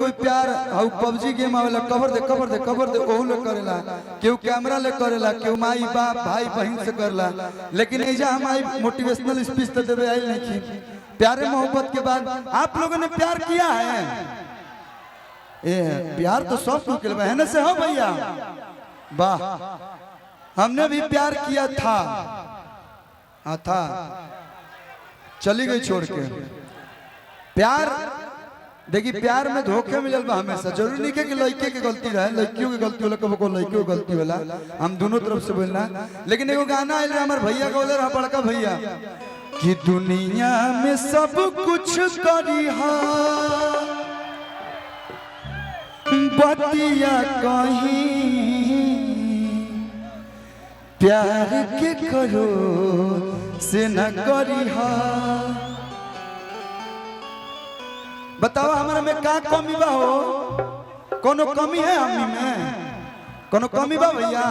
कोई प्यार हाउ PUBG game आवेला कवर दे ओहू ले करेला केहू कैमरा ले करेला केहू माई बाप भाई बहन से करला लेकिन एजा हम आई मोटिवेशनल स्पीच तो देवे आई नहीं प्यारे मोहब्बत के बाद आप लोगों ने प्यार किया है प्यार तो सब को किया है ना से हो भैया वाह हमने भी प्यार किया था हाँ था चली गई छोड़ के प्यार देखिए प्यार में धोखे मिलल बा हमेशा जरूरी नहीं है कि लड़के की गलती रहे लड़कियों की गलती होला कबो को लड़कियों की गलती होला हम दोनों तरफ से बोलना लेकिन एगो गाना आइल हमार भैया का बोले रहा बड़का भैया कि दुनिया में सब कुछ करी बतिया कहीं प्यार के करो से न करी बताओ हमारे में का कमी बा हो कोनो कमी है हमी में कोनो कमी बा भैया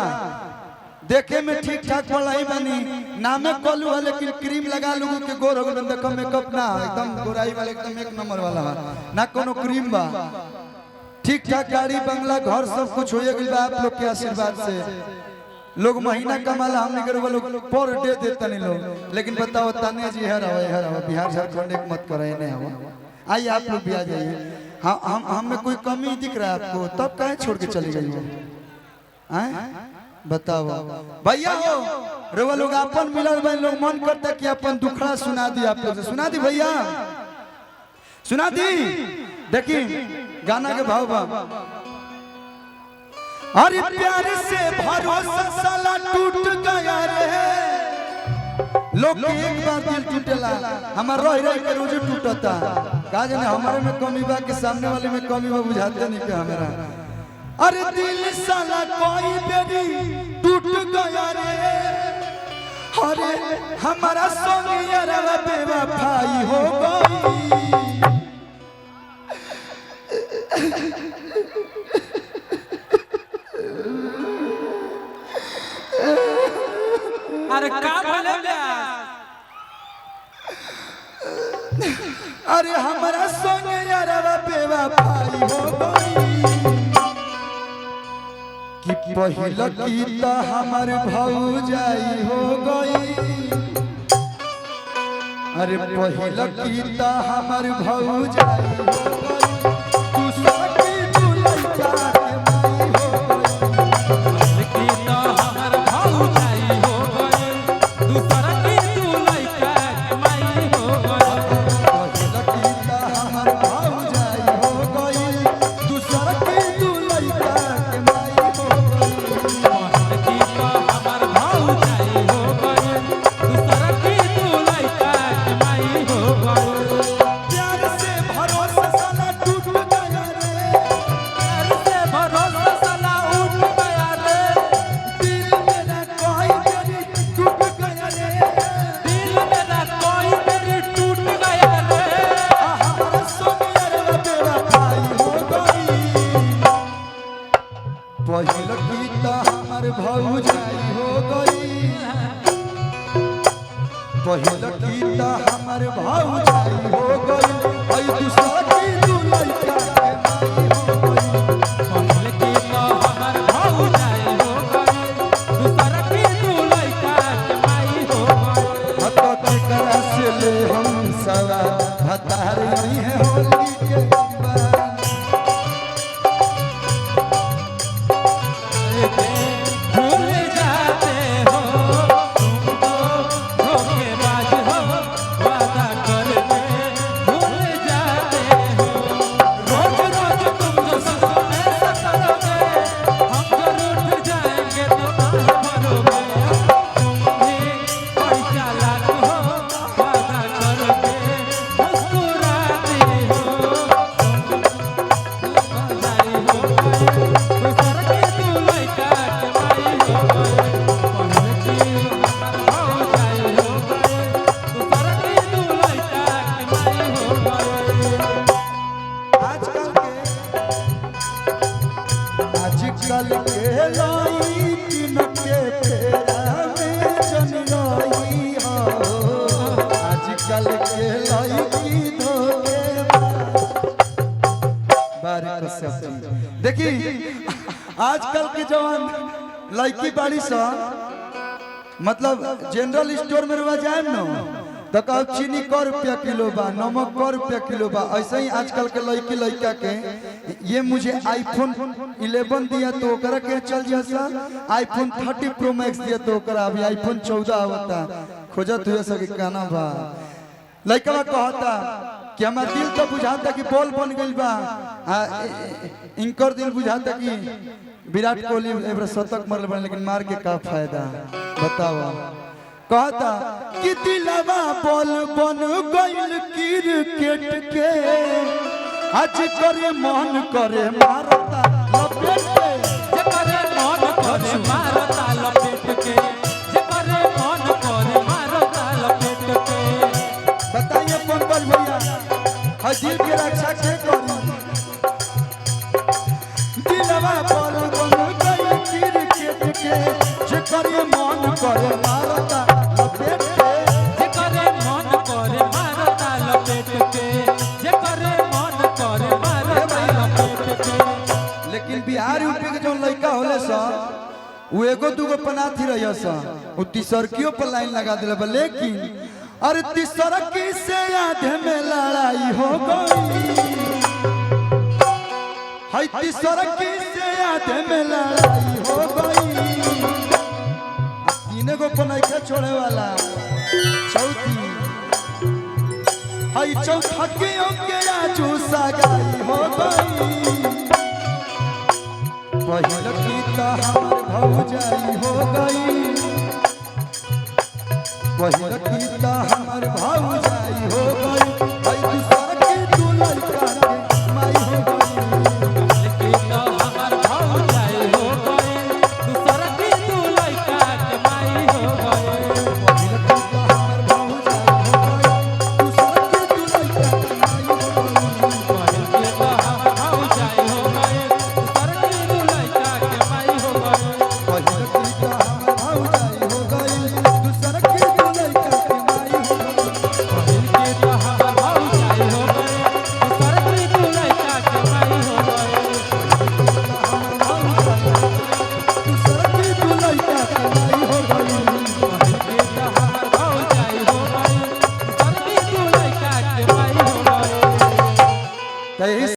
देखे में ठीक ठाक पढ़ाई बनी नामे कलू है लेकिन क्रीम लगा लूँ के गोर हो गए देखो मेकअप ना एकदम गोराई वाले एकदम एक नंबर वाला ना कोनो क्रीम बा ठीक ठाक गाड़ी बंगला घर सब कुछ हो गई बा आप लोग के आशीर्वाद से लोग महीना कमाला हमने के लोग पर डे देता नहीं लोग लेकिन बताओ ताने जी हर बिहार झारखंड एक मत करे नहीं हवा आइए आप लोग भी आ जाइए हम में कोई कमी दिख रहा है आपको तब कहे छोड़ के चली गई हो बताओ भैया हो रोवा लोग अपन मिलल भाई लोग मन करता कि अपन दुखड़ा सुना दी आप लोग सुना दी भैया सुना दी देखिए गाना के भाव बा अरे प्यार से भरोसा साला टूट गया रे लोग एक बार दिल टूटेला हमार रह के रोज टूटता का जाने हमारे में कमी बा कि सामने वाले में कमी बा बुझाते नहीं के हमारा अरे दिल साला कोई बेरी टूट गया रे अरे हमारा सोनिया बेवफाई हो गई अरे का भले अरे हमारा संगे यारवा बेवफाई हो गई कि पहिला की त हमर भौजाई हो गई अरे पहिला की त हमर भौजाई हो गई तू सकी तू लइका के माई हो गई की तो हमर भौजाई हो गई दूसरा की तू लइका के माई हो गई पहिला की त हमर भौजाई हो गई दूसरा की तू लइका के माई हो गई की तो हमर भौजाई हो गई दूसरा की तू लइका के माई हो गई प्यार से भरोसा साला टूट गया रे प्यार से भरोसा साला उठ गया रे दिल मेरा कोई बेरी टूट गया रे दिल मेरा कोई तेरी टूट गया रे हमारा सोनिया बेवफाई हो गई पहिल की त हमर भौजाई हो गई पहिल की त हमर भौजाई हो गई आई दूसरा की तू लइका के माई हो गई पहले की तो हमर भौजाई हो गई दूसरा की तू लइका के माई हो गई हत केकरा से ले हम सवा हतार नहीं है होली के बंबा भूल जाते हो तुम तो धोखेबाज हो वादा करके भूल जाते हो रोज रोज तुम जो सपने सताओगे हम जरूर फिर जाएंगे तो भरोगे तुम भी कोई चालाक हो वादा करके मुस्कुराती हो भौजाई हो गई दूसरा की तू लइका के माई हो गई पहले की हमर भौजाई हो गई दूसरा की तू लइका के माई हो गई आजकल के लाइकिन के फेरा में जन रही हो आजकल के लाइकी धोखे बारे कश्यप जी देखी आजकल के जवान लड़की बाड़ी सा मतलब जनरल स्टोर में रुआ जाए ना तो कहो चीनी क रुपया किलो बा नमक क रुपया किलो बा ऐसे ही आजकल के लड़की लड़का के ये मुझे आईफोन 11 दिया तो ओकरा के चल जा सर आईफोन 30 प्रो मैक्स दिया तो ओकरा अभी आईफोन 14 आवता खोजत हुए सके काना बा लड़का कहता कि हमारा दिल तो बुझाता कि बॉल बन गई बा इनकर दिल बुझाता कि विराट कोहली एबर शतक मरल बन लेकिन मार के का फायदा बताओ कहता कि दिलवा बॉल बन गइल क्रिकेट के आज करे मन करे मारता लपेट के जे करे मन करे मारता लपेट के जे करे मन करे मारता लपेट के बताइए पंकज भैया हर दिल के रक्षा के करी दिलवा बॉल बन गइल क्रिकेट के जे करे मन करे मारता लपेट के जे करे मन करे मारता लपेट के जे करे मन करे मारता लपेट के लेकिन बिहार यूपी के जो लड़का होले सा वो एगो दूगो पनाथी रहिया सा वो तीसरकियों पर लाइन लगा दिले बा लेकिन अरे तीसरकी से आधे में लड़ाई हो गई हाय तीसरकी से आधे में लड़ाई हो गई तीन गो पनाइका छोड़े वाला चौथी हाय चौथकियों के आजू सगाई हो गई